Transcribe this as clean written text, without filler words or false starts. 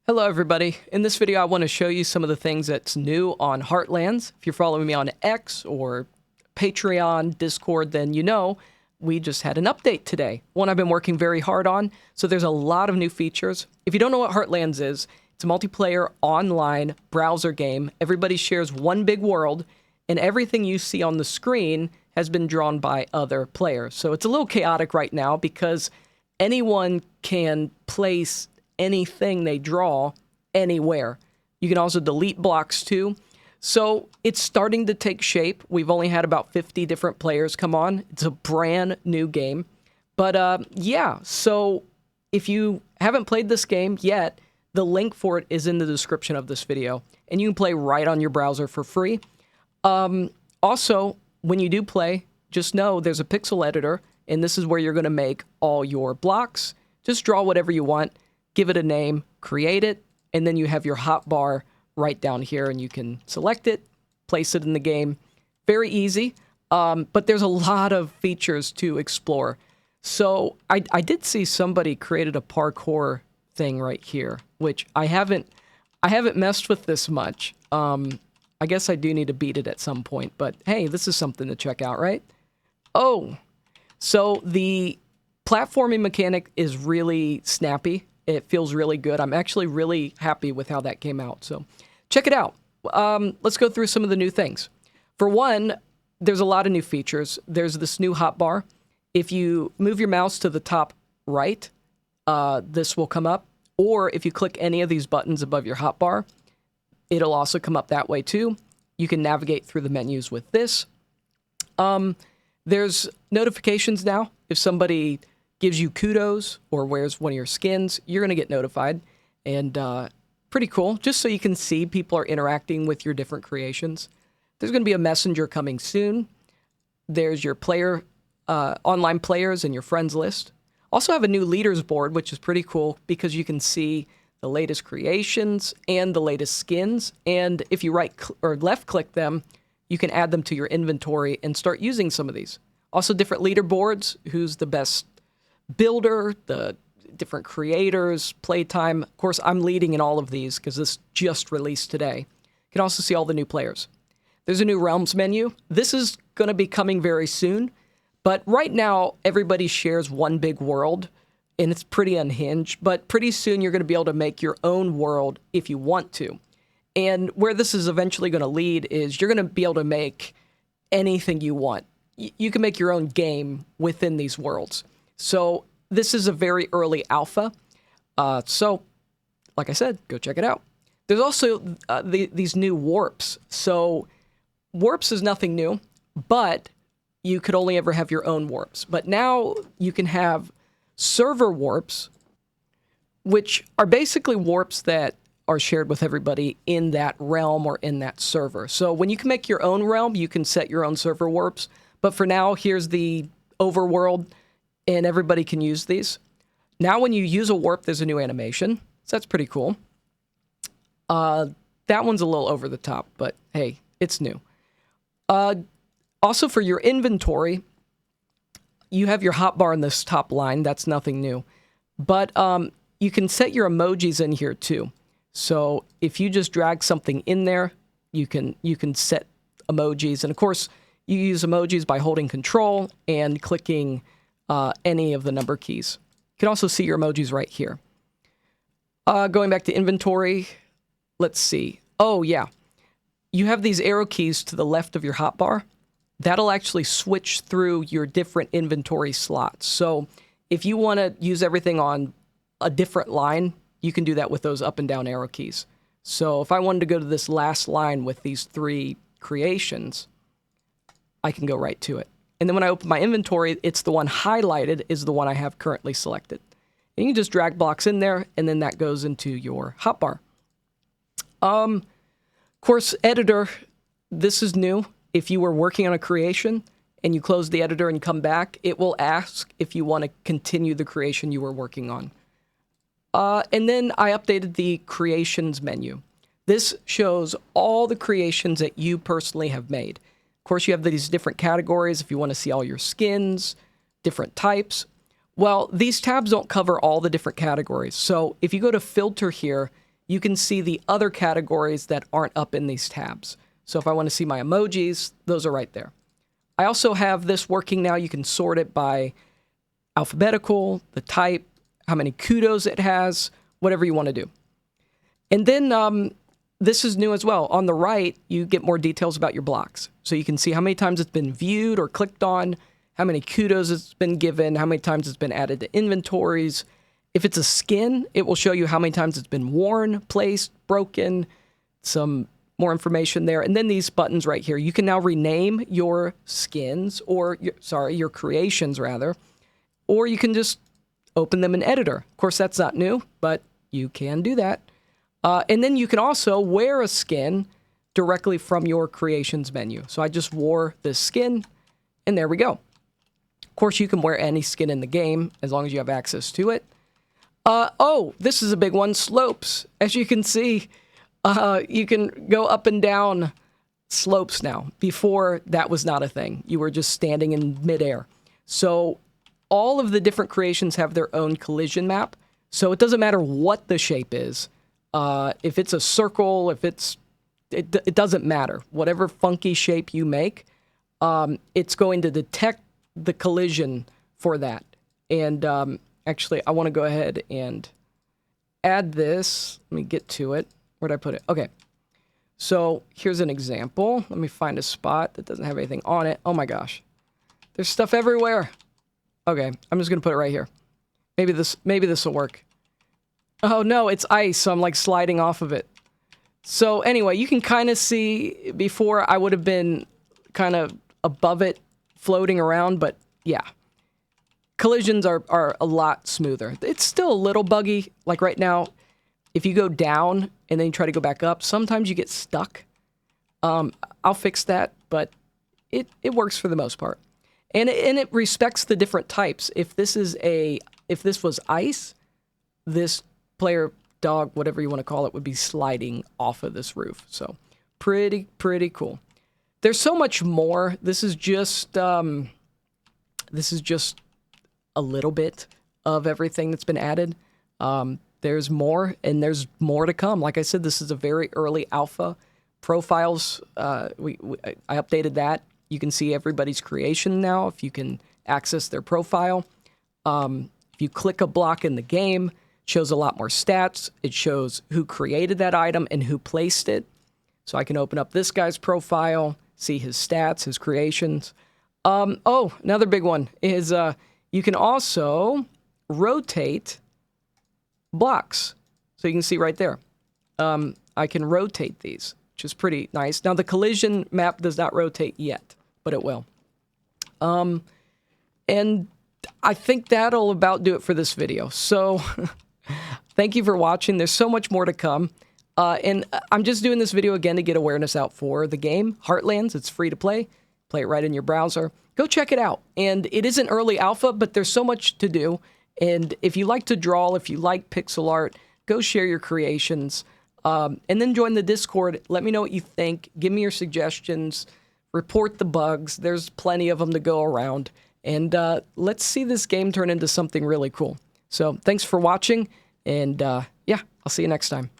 Hello everybody. In this video I want to show you some of the things that's new on Heartlands. If you're following me on X or Patreon, Discord, then you know we just had an update today. One I've been working very hard on, so there's a lot of new features. If you don't know what Heartlands is, it's a multiplayer online browser game. Everybody shares one big world, and everything you see on the screen has been drawn by other players. So it's a little chaotic right now because anyone can place anything they draw anywhere. You can also delete blocks too. So it's starting to take shape. We've only had about 50 different players come on. It's a brand new game. But yeah, so if you haven't played this game yet, the link for it is in the description of this video. And you can play right on your browser for free. Also, when you do play, just know there's a pixel editor, and this is where you're going to make all your blocks. Just draw whatever you want. Give it a name, create it, and then you have your hotbar right down here, and you can select it, place it in the game. Very easy, but there's a lot of features to explore. So I did see somebody created a parkour thing right here, which I haven't messed with this much. I guess I do need to beat it at some point, but hey, this is something to check out, right? Oh, so the platforming mechanic is really snappy. It feels really good. I'm actually really happy with how that came out. So check it out. Let's go through some of the new things. For one, there's a lot of new features. There's this new hotbar. If you move your mouse to the top right, this will come up. Or if you click any of these buttons above your hotbar, it'll also come up that way too. You can navigate through the menus with this. There's notifications now. If somebody gives you kudos or wears one of your skins, you're going to get notified. And pretty cool, just so you can see people are interacting with your different creations. There's going to be a messenger coming soon. There's your online players and your friends list. Also have a new leaders board, which is pretty cool because you can see the latest creations and the latest skins. And if you right or left click them, you can add them to your inventory and start using some of these. Also different leaderboards, who's the best builder, the different creators, playtime. Of course, I'm leading in all of these because this just released today. You can also see all the new players. There's a new realms menu. This is going to be coming very soon, but right now everybody shares one big world and it's pretty unhinged, but pretty soon you're going to be able to make your own world if you want to. And where this is eventually going to lead is you're going to be able to make anything you want. You can make your own game within these worlds. So this is a very early alpha. So, like I said, go check it out. There's also these new warps. So warps is nothing new, but you could only ever have your own warps. But now you can have server warps, which are basically warps that are shared with everybody in that realm or in that server. So when you can make your own realm, you can set your own server warps. But for now, here's the overworld, and everybody can use these. Now when you use a warp, there's a new animation. So that's pretty cool. That one's a little over the top, but hey, it's new. Also for your inventory, you have your hotbar in this top line. That's nothing new. But you can set your emojis in here too. So if you just drag something in there, you can set emojis. And of course, you use emojis by holding Control and clicking any of the number keys. You can also see your emojis right here. Going back to inventory, let's see. Oh, yeah. You have these arrow keys to the left of your hotbar. That'll actually switch through your different inventory slots. So if you want to use everything on a different line, you can do that with those up and down arrow keys. So if I wanted to go to this last line with these 3 creations, I can go right to it. And then when I open my inventory, it's the one highlighted is the one I have currently selected. And you can just drag blocks in there, and then that goes into your hotbar. Course editor, this is new. If you were working on a creation and you close the editor and come back, it will ask if you want to continue the creation you were working on. And then I updated the creations menu. This shows all the creations that you personally have made. Of course, you have these different categories if you want to see all your skins, different types. Well, these tabs don't cover all the different categories. So if you go to filter here, you can see the other categories that aren't up in these tabs. So if I want to see my emojis, those are right there. I also have this working now. You can sort it by alphabetical, the type, how many kudos it has, whatever you want to do. And then this is new as well. On the right, you get more details about your blocks. So you can see how many times it's been viewed or clicked on, how many kudos it's been given, how many times it's been added to inventories. If it's a skin, it will show you how many times it's been worn, placed, broken, some more information there. And then these buttons right here, you can now rename your skins or, your creations rather, or you can just open them in editor. Of course, that's not new, but you can do that. And then you can also wear a skin directly from your creations menu. So I just wore this skin and there we go. Of course, you can wear any skin in the game as long as you have access to it. Oh, this is a big one, slopes. As you can see, you can go up and down slopes now. Before, that was not a thing. You were just standing in midair. So all of the different creations have their own collision map. So it doesn't matter what the shape is. If it's a circle, if it doesn't matter. Whatever funky shape you make, it's going to detect the collision for that. And actually, I want to go ahead and add this. Let me get to it. Where'd I put it? Okay. So here's an example. Let me find a spot that doesn't have anything on it. Oh my gosh. There's stuff everywhere. Okay, I'm just going to put it right here. Maybe this will work. Oh no, it's ice, so I'm like sliding off of it. So anyway, you can kind of see before I would have been kind of above it, floating around, but yeah. Collisions are a lot smoother. It's still a little buggy. Like right now, if you go down and then you try to go back up, sometimes you get stuck. I'll fix that, but it works for the most part. And it respects the different types. If this was ice, this player, dog, whatever you want to call it, would be sliding off of this roof. So pretty cool. There's so much more. This is just a little bit of everything that's been added. There's more, and there's more to come. Like I said, this is a very early alpha. Profiles, I updated that. You can see everybody's creation now if you can access their profile. If you click a block in the game, it shows a lot more stats. It shows who created that item and who placed it. So I can open up this guy's profile, see his stats, his creations. Oh, another big one is you can also rotate blocks. So you can see right there. I can rotate these, which is pretty nice. Now, the collision map does not rotate yet, but it will. And I think that'll about do it for this video. So thank you for watching. There's so much more to come. And I'm just doing this video again to get awareness out for the game, Heartlands. It's free to play. Play it right in your browser. Go check it out. And it isn't early alpha, but there's so much to do. And if you like to draw, if you like pixel art, go share your creations. And then join the Discord. Let me know what you think. Give me your suggestions. Report the bugs. There's plenty of them to go around. And let's see this game turn into something really cool. So thanks for watching. And yeah, I'll see you next time.